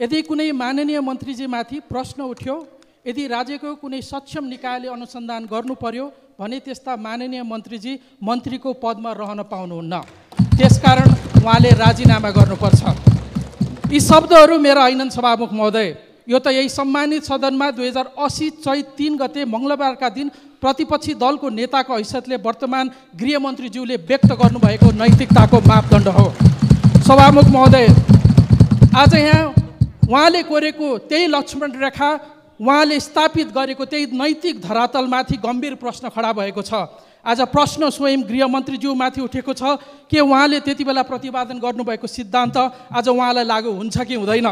यदि कुनै माननीय मन्त्रीजीमाथि प्रश्न उठ्यो, यदि राज्यको कुनै सक्षम निकायले अनुसन्धान गर्नु पर्यो भने त्यस्ता माननीय मन्त्रीजी मन्त्रीको पदमा रहन पाउनुहुन्न। त्यसकारण उहाँले राजीनामा गर्नुपर्छ। यी शब्दहरू मेरा होइनन् सभामुख महोदय, यो त यही सम्मानित सदनमा 2080 चैत 3 गते मङ्गलबारका दिन प्रतिपक्षी दलको नेताको हैसियतले वर्तमान गृहमन्त्रीज्यूले व्यक्त गर्नुभएको नैतिकताको मापदण्ड हो। सभामुख महोदय, आज यहाँ उहाँले कोरेको त्यही लक्ष्मण रेखा, उहाँले स्थापित गरेको त्यही नैतिक धरातलमाथि गम्भीर प्रश्न खडा भएको छ। आज प्रश्न स्वयं गृहमन्त्रीज्यूमाथि उठेको छ कि उहाँले त्यति बेला प्रतिपादन गर्नुभएको सिद्धान्त आज उहाँलाई लागू हुन्छ कि हुँदैन,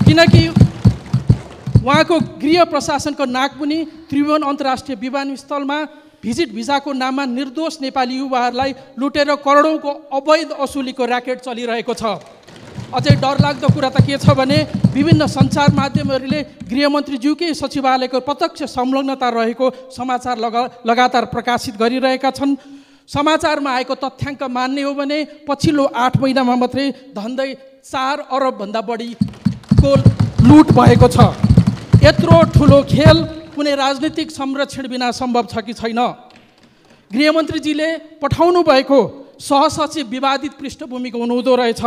किनकि उहाँको गृह प्रशासनको नाकमुनि त्रिभुवन अन्तर्राष्ट्रिय विमानस्थलमा भिजिट भिजाको नाममा निर्दोष नेपाली युवाहरूलाई लुटेर करोडौँको अवैध असुलीको र्याकेट चलिरहेको छ। अझै डरलाग्दो कुरा त के छ भने विभिन्न सञ्चार माध्यमहरूले गृहमन्त्रीज्यूकै सचिवालयको प्रत्यक्ष संलग्नता रहेको समाचार लगातार प्रकाशित गरिरहेका छन्। समाचारमा आएको तथ्याङ्क मान्ने हो भने पछिल्लो 8 महिनामा मात्रै धन्दै 4 अरबभन्दा बढीको लुट भएको छ। यत्रो ठुलो खेल कुनै राजनीतिक संरक्षण बिना सम्भव छ कि छैन? गृहमन्त्रीजीले पठाउनु भएको सहसचिव विवादित पृष्ठभूमिको हुनुहुँदो रहेछ,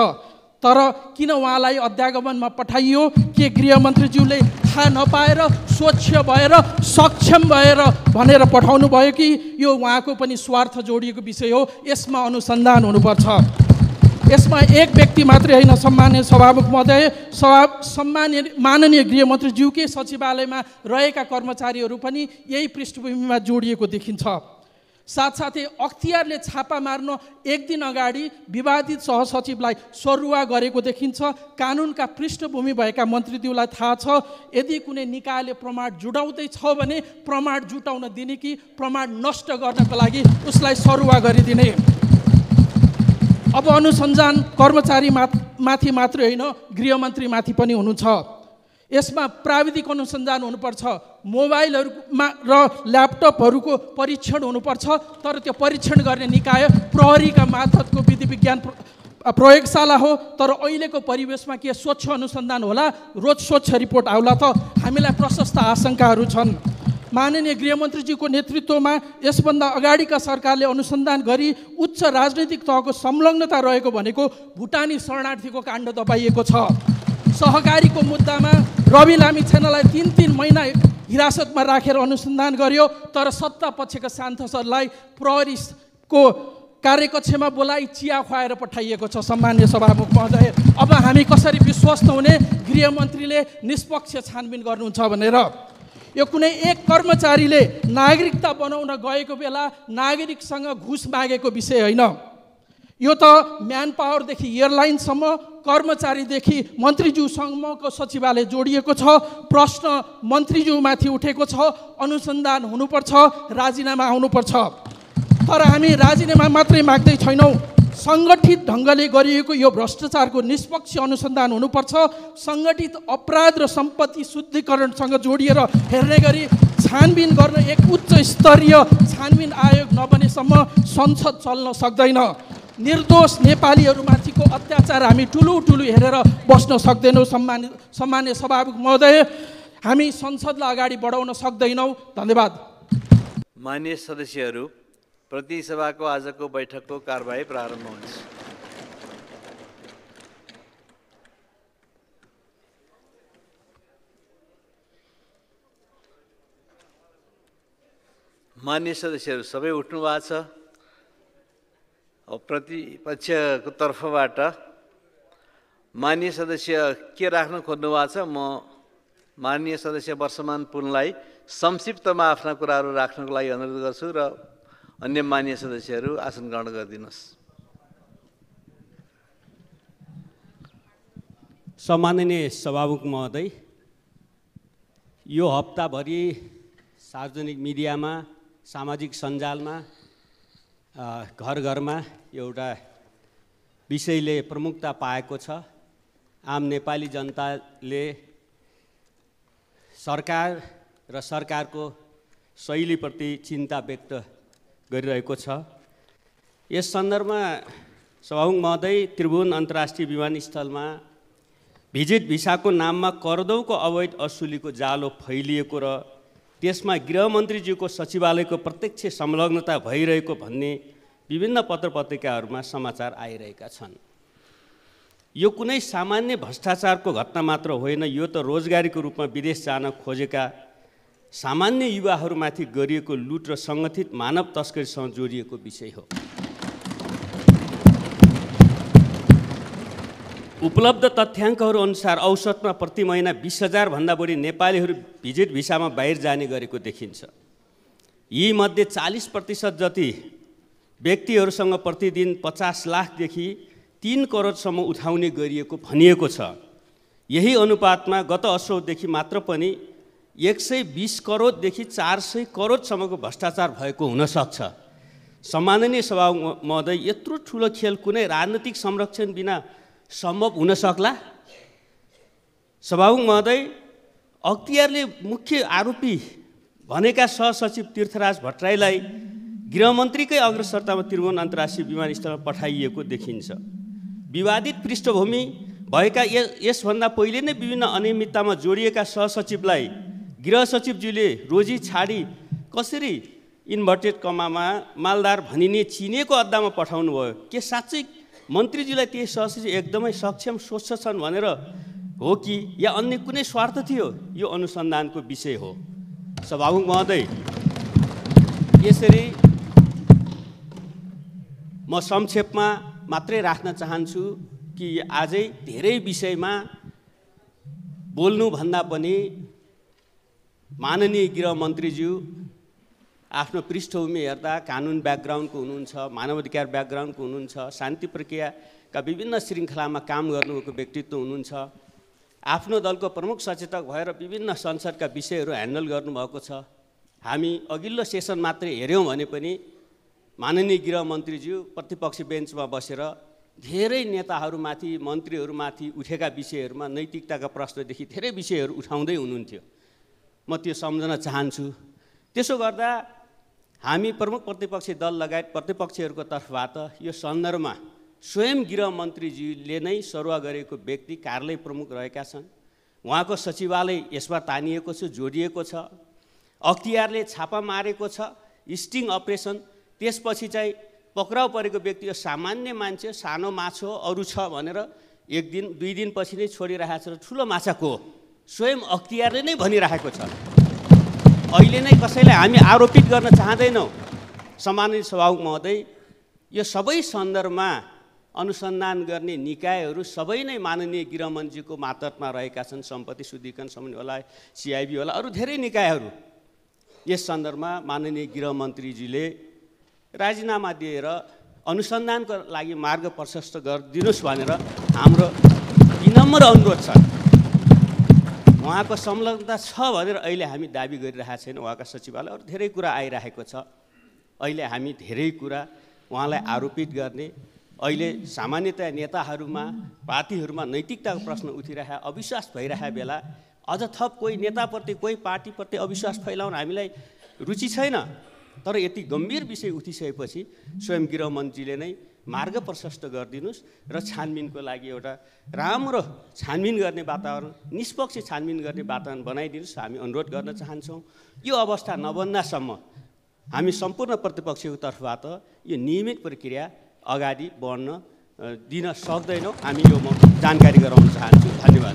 तर किन उहाँलाई अध्यागमनमा पठाइयो? के गृहमन्त्रीज्यूले थाहा नपाएर, स्वच्छ भएर, सक्षम भएर भनेर पठाउनु भयो कि यो उहाँको पनि स्वार्थ जोडिएको विषय हो? यसमा अनुसन्धान हुनुपर्छ। यसमा एक व्यक्ति मात्रै होइन सम्माननीय सभामुख महोदय, सम्माननीय माननीय गृहमन्त्रीज्यूकै सचिवालयमा रहेका कर्मचारीहरू पनि यही पृष्ठभूमिमा जोडिएको देखिन्छ। साथसाथै अख्तियारले छापा मार्न एक दिन अगाडि विवादित सहसचिवलाई सरुवा गरेको देखिन्छ। कानुनका पृष्ठभूमि भएका मन्त्रीज्यूलाई थाहा छ यदि कुनै निकायले प्रमाण जुटाउँदैछ भने प्रमाण जुटाउन दिने कि प्रमाण नष्ट गर्नको लागि उसलाई सरुवा गरिदिने। अब अनुसन्धान कर्मचारी माथि मात्रै होइन, गृहमन्त्रीमाथि पनि हुनुहुन्छ। यसमा प्राविधिक अनुसन्धान हुनुपर्छ, मोबाइलहरूमा र ल्यापटपहरूको परीक्षण हुनुपर्छ, तर त्यो परीक्षण गर्ने निकाय प्रहरीका मार्फतको विधि विज्ञान प्रयोगशाला हो। तर अहिलेको परिवेशमा के स्वच्छ अनुसन्धान होला? रोज स्वच्छ रिपोर्ट आउला त? हामीलाई प्रशस्त आशंकाहरू छन्। माननीय गृहमन्त्रीजीको नेतृत्वमा यसभन्दा अगाडिका सरकारले अनुसन्धान गरी उच्च राजनैतिक तहको संलग्नता रहेको भनेको भुटानी शरणार्थीको काण्ड दबाइएको छ। सहकारीको मुद्दामा रवि लामिछानेलाई 3-3 महिना हिरासतमा राखेर अनुसन्धान गर्यो, तर सत्ता पक्षका सांसदलाई प्रहरीको कार्यकक्षमा बोलाई चिया खुवाएर पठाइएको छ। सम्माननीय सभामुख महोदय, अब हामी कसरी विश्वस्त हुने गृहमन्त्रीले निष्पक्ष छानबिन गर्नुहुन्छ भनेर? यो कुनै एक कर्मचारीले नागरिकता बनाउन गएको बेला नागरिकसँग घुस मागेको विषय होइन। यो त म्यान पावरदेखि एयरलाइनसम्म, कर्मचारीदेखि मन्त्रीज्यूसम्मको सचिवालय जोडिएको छ। प्रश्न मन्त्रीज्यूमाथि उठेको छ, अनुसन्धान हुनुपर्छ, राजीनामा आउनुपर्छ। तर हामी राजीनामा मात्रै माग्दै छैनौँ, सङ्गठित ढङ्गले गरिएको यो भ्रष्टाचारको निष्पक्ष अनुसन्धान हुनुपर्छ। सङ्गठित अपराध र सम्पत्ति शुद्धिकरणसँग जोडिएर हेर्ने गरी छानबिन गर्न एक उच्च स्तरीय छानबिन आयोग नबनेसम्म संसद चल्न सक्दैन। निर्दोष नेपालीहरूमाथिको अत्याचार हामी ठुलो हेरेर बस्न सक्दैनौँ। सम्मान्य सभामुख महोदय, हामी संसदलाई अगाडि बढाउन सक्दैनौँ। धन्यवाद। माननीय सदस्यहरू, प्रतिनिधि सभाको आजको बैठकको कारबाही प्रारम्भ हुन्छ। माननीय सदस्यहरू सबै उठ्नु भएको छ। प्रतिपक्षको तर्फबाट माननीय सदस्य के राख्न खोज्नु भएको छ? म माननीय सदस्य वर्षमान पुनलाई संक्षिप्तमा आफ्ना कुराहरू राख्नको लागि अनुरोध गर्छु र अन्य माननीय सदस्यहरू आसन ग्रहण गरिदिनुहोस्। सम्माननीय सभामुख महोदय, यो हप्ताभरि सार्वजनिक मिडियामा, सामाजिक सञ्जालमा, घर घरमा एउटा विषयले प्रमुखता पाएको छ। आम नेपाली जनताले सरकार र सरकारको शैलीप्रति चिन्ता व्यक्त गरिरहेको छ। यस सन्दर्भमा सभामुख महोदय, त्रिभुवन अन्तर्राष्ट्रिय विमानस्थलमा भिजिट भिसाको नाममा करदौको अवैध असुलीको जालो फैलिएको र त्यसमा गृहमन्त्रीज्यूको सचिवालयको प्रत्यक्ष संलग्नता भइरहेको भन्ने विभिन्न पत्रपत्रिकाहरूमा समाचार आइरहेका छन्। यो कुनै सामान्य भ्रष्टाचारको घटना मात्र होइन, यो त रोजगारीको रूपमा विदेश जान खोजेका सामान्य युवाहरूमाथि गरिएको लुट र सङ्गठित मानव तस्करीसँग जोडिएको विषय हो। उपलब्ध तथ्याङ्कहरू अनुसार औसतमा प्रति महिना 20,000 भन्दा बढी नेपालीहरू भिजिट भिसामा बाहिर जाने गरेको देखिन्छ। यीमध्ये 40% जति व्यक्तिहरूसँग प्रतिदिन 50 लाखदेखि 3 करोडसम्म उठाउने गरिएको भनिएको छ। यही अनुपातमा गत असोजदेखि मात्र पनि 120 करोडदेखि 400 करोडसम्मको भ्रष्टाचार भएको हुनसक्छ। सम्माननीय सभामुख महोदय, यत्रो ठुलो खेल कुनै राजनीतिक संरक्षण बिना सम्भव हुन सक्ला? सभामुख महोदय, अख्तियारले मुख्य आरोपी भनेका सहसचिव तीर्थराज भट्टराईलाई गृहमन्त्रीकै अग्रसरतामा त्रिभुवन अन्तर्राष्ट्रिय विमानस्थलमा पठाइएको देखिन्छ। विवादित पृष्ठभूमि भएका यसभन्दा पहिले नै विभिन्न अनियमिततामा जोडिएका सहसचिवलाई गृह सचिवज्यूले रोजी छाडी कसरी इन्भर्टेड कमामा मालदार भनिने चिनेको अड्डामा पठाउनु भयो? के साँच्चै मन्त्रीज्यूलाई ती सहसचिव एकदमै सक्षम सोच्छन् भनेर हो कि या अन्य कुनै स्वार्थ थियो? यो अनुसन्धानको विषय हो। सभामुख महोदय, यसरी म संक्षेपमा मात्रै राख्न चाहन्छु कि आजै धेरै विषयमा बोल्नुभन्दा पनि माननीय गृहमन्त्रीज्यू आफ्नो पृष्ठभूमि हेर्दा कानुन ब्याकग्राउन्डको हुनुहुन्छ, मानवाधिकार ब्याकग्राउन्डको हुनुहुन्छ, शान्ति प्रक्रियाका विभिन्न श्रृङ्खलामा काम गर्नुभएको व्यक्तित्व हुनुहुन्छ, आफ्नो दलको प्रमुख सचेतक भएर विभिन्न संसदका विषयहरू ह्यान्डल गर्नुभएको छ। हामी अघिल्लो सेसन मात्रै हेऱ्यौँ भने पनि माननीय गृहमन्त्रीज्यू प्रतिपक्ष बेन्चमा बसेर धेरै नेताहरूमाथि, मन्त्रीहरूमाथि उठेका विषयहरूमा नैतिकताका प्रश्नदेखि धेरै विषयहरू उठाउँदै हुनुहुन्थ्यो। म त्यो सम्झन चाहन्छु। त्यसो गर्दा हामी प्रमुख प्रतिपक्षी दल लगायत प्रतिपक्षीहरूको तर्फबाट यो सन्दर्भमा स्वयं गृहमन्त्रीज्यूले नै सरुवा गरेको व्यक्ति कार्यालय प्रमुख रहेका छन्। उहाँको सचिवालय यसमा तानिएको छ, जोडिएको छ। अख्तियारले छापा मारेको छ, स्टिङ अपरेसन। त्यसपछि चाहिँ पक्राउ परेको व्यक्ति यो सामान्य मान्छे, सानो माछो अरू छ भनेर 1 दिन 2 दिनपछि नै छोडिरहेको छ। ठुलो माछा को? स्वयं अख्तियारले नै भनिरहेको छ। अहिले नै कसैलाई हामी आरोपित गर्न चाहँदैनौँ। सम्मानित सभामुख महोदय, यो सबै सन्दर्भमा अनुसन्धान गर्ने निकायहरू सबै नै माननीय गृहमन्त्रीको मातहतमा रहेका छन्। सम्पत्ति शुद्धिकरण समिति होला, CIB होला, अरू धेरै निकायहरू। यस सन्दर्भमा माननीय गृहमन्त्रीजीले राजीनामा दिएर अनुसन्धानको लागि मार्ग प्रशस्त गरिदिनुहोस् भनेर हाम्रो विनम्र अनुरोध छ। उहाँको संलग्नता छ भनेर अहिले हामी दाबी गरिरहेका छैनौँ। उहाँका सचिवालय अरू धेरै कुरा आइरहेको छ। अहिले हामी धेरै कुरा उहाँलाई आरोपित गर्ने, अहिले सामान्यतया नेताहरूमा, पार्टीहरूमा नैतिकताको प्रश्न उठिरहेको, अविश्वास भइरहेको बेला अझ थप कोही नेताप्रति, कोही पार्टीप्रति अविश्वास फैलाउन हामीलाई रुचि छैन। तर यति गम्भीर विषय उठिसकेपछि स्वयं गृहमन्त्रीले नै मार्ग प्रशस्त गरिदिनुहोस् र छानबिनको लागि एउटा राम्रो छानबिन गर्ने वातावरण, निष्पक्ष छानबिन गर्ने वातावरण बनाइदिनुहोस् हामी अनुरोध गर्न चाहन्छौँ। यो अवस्था नबन्दासम्म हामी सम्पूर्ण प्रतिपक्षको तर्फबाट यो नियमित प्रक्रिया अगाडि बढ्न दिन सक्दैनौँ। हामी यो म जानकारी गराउन चाहन्छु। धन्यवाद।